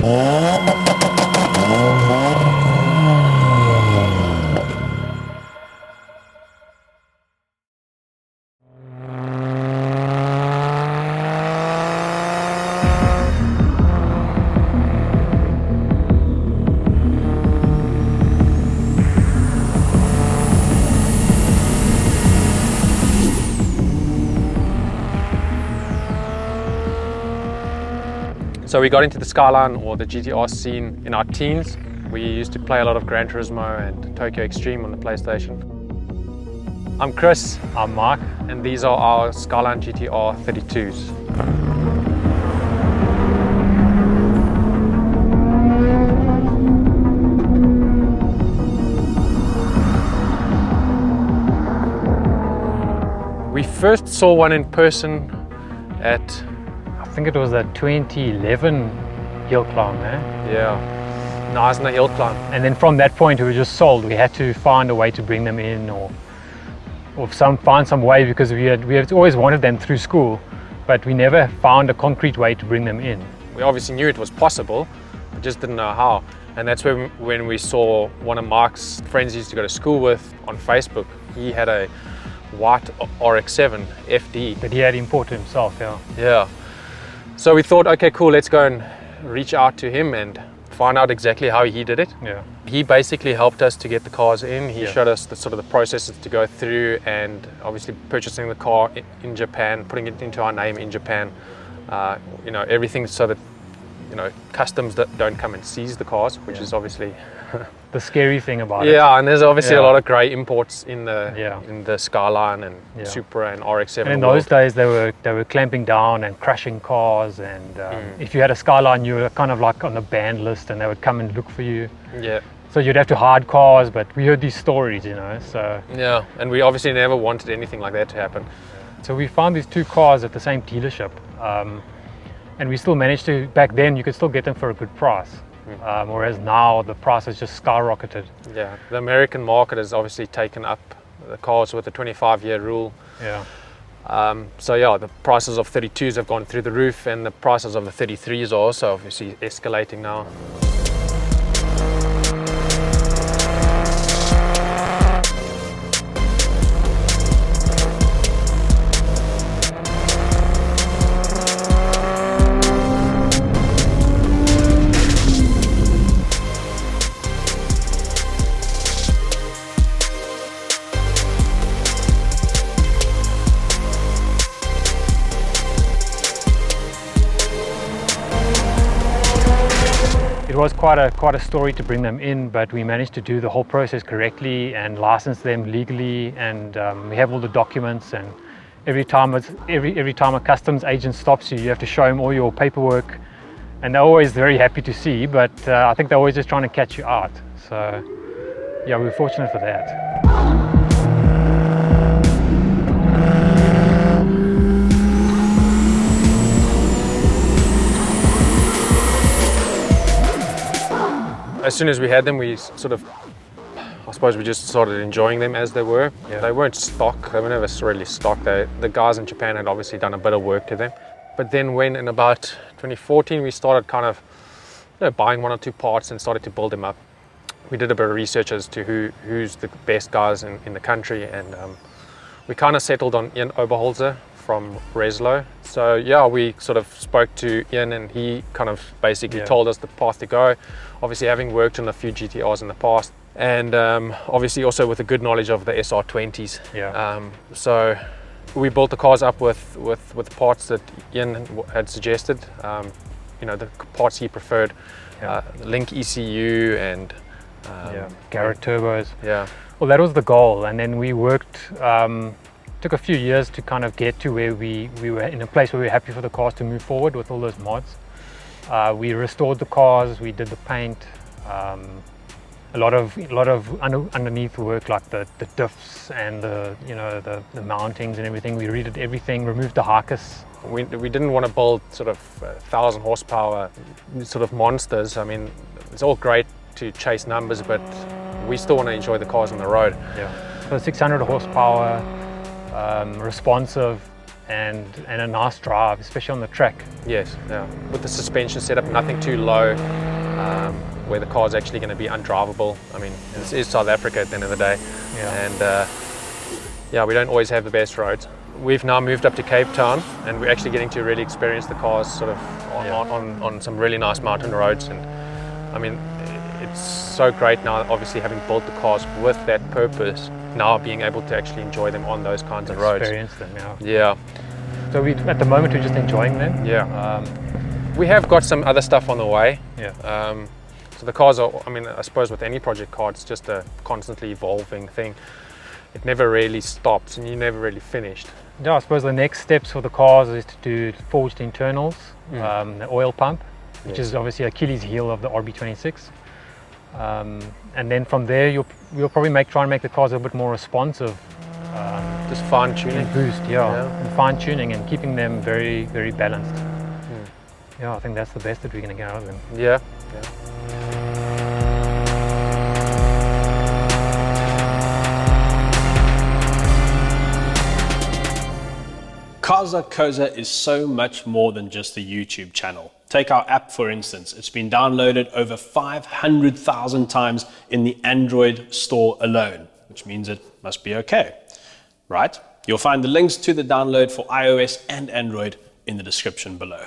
So we got into the Skyline or the GTR scene in our teens. We used to play a lot of Gran Turismo and Tokyo Extreme on the PlayStation. I'm Chris. I'm Mark. And these are our Skyline GTR 32s. We first saw one in person at, I think it was the 2011 hill climb, eh? Yeah, nice in the hill climb. And then from that point we were just sold. We had to find a way to bring them in or find some way, because we had always wanted them through school, but we never found a concrete way to bring them in. We obviously knew it was possible, but just didn't know how. And that's when we saw one of Mark's friends he used to go to school with on Facebook. He had a white RX-7 FD that he had imported himself. Yeah. So we thought, okay, cool, let's go and reach out to him and find out exactly how he did it. Yeah. He basically helped us to get the cars in. He Yeah. showed us the sort of the processes to go through, and obviously purchasing the car in Japan, putting it into our name in Japan. You know, everything so that, you know, customs that don't come and seize the cars, which is obviously the scary thing about it. Yeah, and there's obviously a lot of grey imports in the Skyline and Yeah. Supra and RX-7. And in those days they were clamping down and crashing cars, and if you had a Skyline you were kind of like on the banned list, and they would come and look for you. Yeah. So you'd have to hide cars, but we heard these stories, you know, so. Yeah, and we obviously never wanted anything like that to happen. So we found these two cars at the same dealership, and we still managed to, back then you could still get them for a good price. Whereas now the price has just skyrocketed. Yeah, the American market has obviously taken up the cars with the 25-year rule. Yeah. So yeah, the prices of 32s have gone through the roof, and the prices of the 33s are also obviously escalating now. It was quite a story to bring them in, but we managed to do the whole process correctly and license them legally, and we have all the documents. And every time a customs agent stops you, you have to show him all your paperwork, and they're always very happy to see. But I think they're always just trying to catch you out. So yeah, we're fortunate for that. As soon as we had them, we sort of, I suppose we just started enjoying them as they were. Yeah. They weren't stock, they were never really stock. The guys in Japan had obviously done a bit of work to them. But then when in about 2014, we started kind of, you know, buying one or two parts and started to build them up. We did a bit of research as to who's the best guys in the country, and we kind of settled on Ian Oberholzer from Reslo. So yeah, we sort of spoke to Ian, and he kind of basically told us the path to go. Obviously having worked on a few GTRs in the past, and obviously also with a good knowledge of the SR20s. Yeah. So we built the cars up with parts that Ian had suggested. You know, the parts he preferred, Link ECU and Garrett turbos. Yeah. Well, that was the goal, and then we worked. Took a few years to kind of get to where we were in a place where we were happy for the cars to move forward with all those mods. We restored the cars, we did the paint, a lot of underneath work, like the diffs and the mountings and everything. We redid everything, removed the Harkus. We didn't want to build sort of 1,000 horsepower sort of monsters. I mean, it's all great to chase numbers, but we still want to enjoy the cars on the road. Yeah. So 600 horsepower. Responsive, and a nice drive, especially on the track. Yes, yeah. With the suspension setup, nothing too low, where the car's actually going to be undrivable. I mean, this is South Africa at the end of the day, and yeah, we don't always have the best roads. We've now moved up to Cape Town, and we're actually getting to really experience the cars sort of on some really nice mountain roads. And I mean, it's so great now, obviously having built the cars with that purpose, now being able to actually enjoy them on those kinds of roads. Experience them, Yeah. So at the moment we're just enjoying them. Yeah. We have got some other stuff on the way. Yeah. So the cars are, I mean, I suppose with any project car, it's just a constantly evolving thing. It never really stops, and you're never really finished. Yeah, I suppose the next steps for the cars is to do forged internals, the oil pump, which is obviously Achilles heel of the RB26. And then from there, we'll probably try and make the cars a bit more responsive. Just fine tuning. And boost, and fine tuning and keeping them very, very balanced. Yeah, I think that's the best that we're going to get out of them. Yeah. Cars.co.za is so much more than just a YouTube channel. Take our app for instance. It's been downloaded over 500,000 times in the Android store alone, which means it must be okay, right? You'll find the links to the download for iOS and Android in the description below.